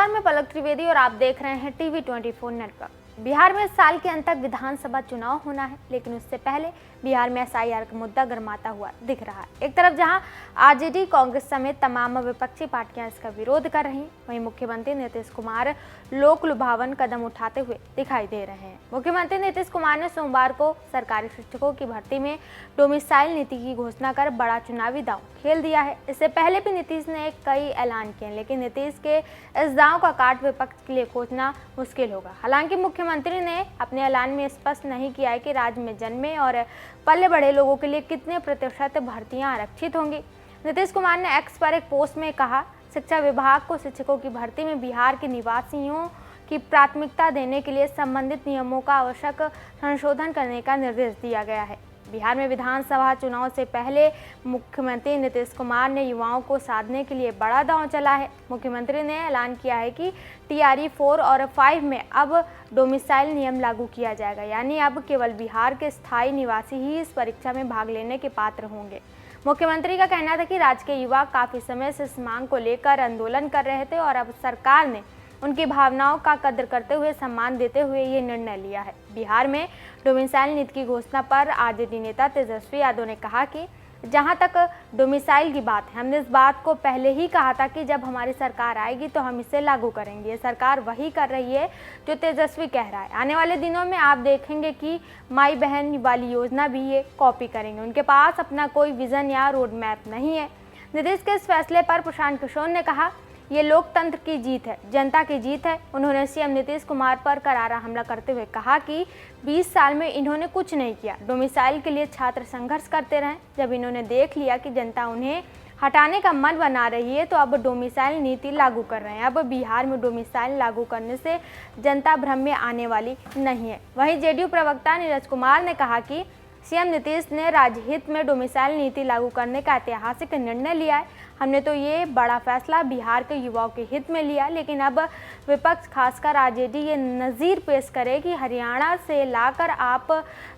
नमस्कार, मैं पलक त्रिवेदी और आप देख रहे हैं टीवी 24 नेटवर्क। बिहार में इस साल के अंत तक विधानसभा चुनाव होना है, लेकिन उससे पहले बिहार में एसआईआर का मुद्दा गरमाता हुआ दिख रहा है। एक तरफ जहां आरजेडी, कांग्रेस समेत तमाम विपक्षी पार्टियां इसका विरोध कर रही हैं, वहीं मुख्यमंत्री नीतीश कुमार लोक लुभावन कदम उठाते हुए दिखाई दे रहे हैं। मुख्यमंत्री नीतीश कुमार ने सोमवार को सरकारी शिक्षकों की भर्ती में डोमिसाइल नीति की घोषणा कर बड़ा चुनावी दांव खेल दिया है। इससे पहले भी नीतीश ने कई ऐलान किए, लेकिन नीतीश के इस दांव का काट विपक्ष के लिए खोजना मुश्किल होगा। हालांकि मुख्यमंत्री ने अपने ऐलान में स्पष्ट नहीं किया है कि राज्य में जन्मे और पले बढ़े लोगों के लिए कितने प्रतिशत भर्तियां आरक्षित होंगी। नीतीश कुमार ने एक्स पर एक पोस्ट में कहा, शिक्षा विभाग को शिक्षकों की भर्ती में बिहार के निवासियों की प्राथमिकता देने के लिए संबंधित नियमों का आवश्यक संशोधन करने का निर्देश दिया गया है। बिहार में विधानसभा चुनाव से पहले मुख्यमंत्री नीतीश कुमार ने युवाओं को साधने के लिए बड़ा दांव चला है। मुख्यमंत्री ने ऐलान किया है कि टीआरई 4 और 5 में अब डोमिसाइल नियम लागू किया जाएगा, यानी अब केवल बिहार के स्थायी निवासी ही इस परीक्षा में भाग लेने के पात्र होंगे। मुख्यमंत्री का कहना था कि राज्य के युवा काफी समय से इस मांग को लेकर आंदोलन कर रहे थे और अब सरकार ने उनकी भावनाओं का कद्र करते हुए सम्मान देते हुए ये निर्णय लिया है। बिहार में डोमिसाइल नीति की घोषणा पर आरजेडी नेता तेजस्वी यादव ने कहा कि जहां तक डोमिसाइल की बात है, हमने इस बात को पहले ही कहा था कि जब हमारी सरकार आएगी तो हम इसे लागू करेंगे। ये सरकार वही कर रही है जो तेजस्वी कह रहा है। आने वाले दिनों में आप देखेंगे कि माई बहन वाली योजना भी ये कॉपी करेंगे। उनके पास अपना कोई विजन या रोड मैप नहीं है। नीतीश के इस फैसले पर प्रशांत किशोर ने कहा, ये लोकतंत्र की जीत है, जनता की जीत है। उन्होंने सीएम नीतीश कुमार पर करारा हमला करते हुए कहा कि 20 साल में इन्होंने कुछ नहीं किया। डोमिसाइल के लिए छात्र संघर्ष करते रहे। जब इन्होंने देख लिया कि जनता उन्हें हटाने का मन बना रही है तो अब डोमिसाइल नीति लागू कर रहे हैं। अब बिहार में डोमिसाइल लागू करने से जनता भ्रम में आने वाली नहीं है। वहीं जेडीयू प्रवक्ता नीरज कुमार ने कहा कि सीएम नीतीश ने राज्यहित में डोमिसाइल नीति लागू करने का ऐतिहासिक निर्णय लिया है। हमने तो ये बड़ा फैसला बिहार के युवाओं के हित में लिया, लेकिन अब विपक्ष खासकर आरजेडी ये नज़ीर पेश करे कि हरियाणा से लाकर आप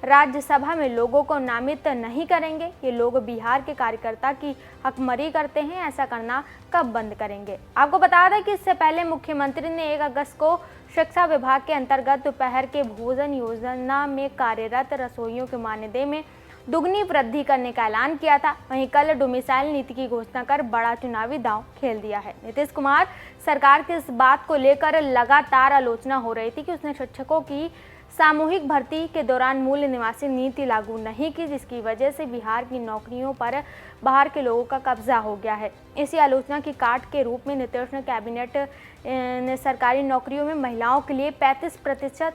राज्यसभा में लोगों को नामित नहीं करेंगे। ये लोग बिहार के कार्यकर्ता की हकमरी करते हैं, ऐसा करना कब बंद करेंगे। आपको बता दें कि इससे पहले मुख्यमंत्री ने 1 अगस्त को शिक्षा विभाग के अंतर्गत दोपहर के भोजन योजना में कार्यरत रसोइयों के मानदेय में दुगनी वृद्धि करने का ऐलान किया था। वहीं कल डोमिसाइल नीति की घोषणा कर बड़ा चुनावी दांव खेल दिया है। नीतीश कुमार सरकार की इस बात को लेकर लगातार आलोचना हो रही थी कि उसने शिक्षकों की सामूहिक भर्ती के दौरान मूल निवासी नीति लागू नहीं की, जिसकी वजह से बिहार की नौकरियों पर बाहर के लोगों का कब्जा हो गया है। इसी आलोचना की काट के रूप में नीतीश ने कैबिनेट ने सरकारी नौकरियों में महिलाओं के लिए 35%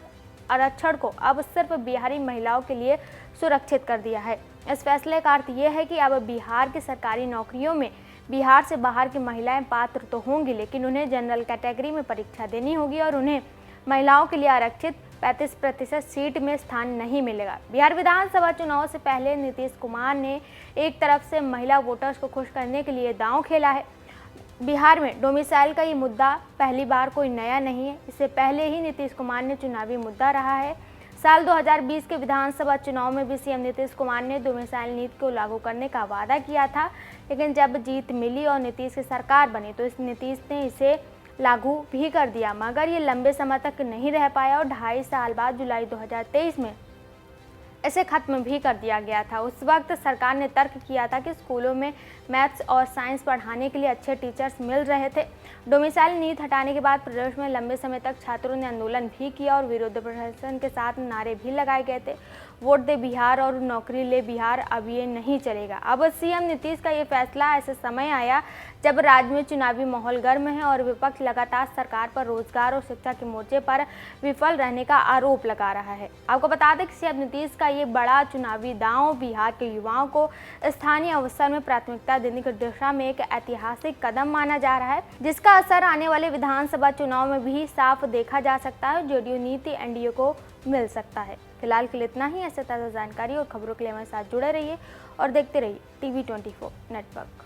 आरक्षण को अब सिर्फ बिहारी महिलाओं के लिए सुरक्षित कर दिया है। इस फैसले का अर्थ यह है कि अब बिहार की सरकारी नौकरियों में बिहार से बाहर की महिलाएं पात्र तो होंगी, लेकिन उन्हें जनरल कैटेगरी में परीक्षा देनी होगी और उन्हें महिलाओं के लिए आरक्षित 35% सीट में स्थान नहीं मिलेगा। बिहार विधानसभा चुनाव से पहले नीतीश कुमार ने एक तरफ से महिला वोटर्स को खुश करने के लिए दांव खेला है। बिहार में डोमिसाइल का ये मुद्दा पहली बार कोई नया नहीं है। इससे पहले ही नीतीश कुमार ने चुनावी मुद्दा रहा है। साल 2020 के विधानसभा चुनाव में भी सीएम नीतीश कुमार ने डोमिसाइल नीति को लागू करने का वादा किया था, लेकिन जब जीत मिली और नीतीश की सरकार बनी तो इस नीतीश ने इसे लागू भी कर दिया, मगर ये लंबे समय तक नहीं रह पाया और 2.5 साल बाद जुलाई 2023 में इसे खत्म भी कर दिया गया था। उस वक्त सरकार ने तर्क किया था कि स्कूलों में मैथ्स और साइंस पढ़ाने के लिए अच्छे टीचर्स मिल रहे थे। डोमिसाइल नीति हटाने के बाद प्रदेश में लंबे समय तक छात्रों ने आंदोलन भी किया और विरोध प्रदर्शन के साथ नारे भी लगाए गए थे, वोट दे बिहार और नौकरी ले बिहार। अब ये नहीं चलेगा। अब सीएम नीतीश का ये फैसला ऐसे समय आया जब राज्य में चुनावी माहौल गर्म है और विपक्ष लगातार सरकार पर रोजगार और शिक्षा के मोर्चे पर विफल रहने का आरोप लगा रहा है। आपको बता दें कि सीएम नीतीश का ये बड़ा चुनावी दांव बिहार के युवाओं को स्थानीय अवसर में प्राथमिकता देने की दिशा में एक ऐतिहासिक कदम माना जा रहा है, जिसका असर आने वाले विधानसभा चुनाव में भी साफ देखा जा सकता है। जेडीयू नीति एनडीए को मिल सकता है। फिलहाल के लिए इतना ही। ऐसे ताज़ा जानकारी और खबरों के लिए हमारे साथ जुड़े रहिए और देखते रहिए टीवी 24 नेटवर्क।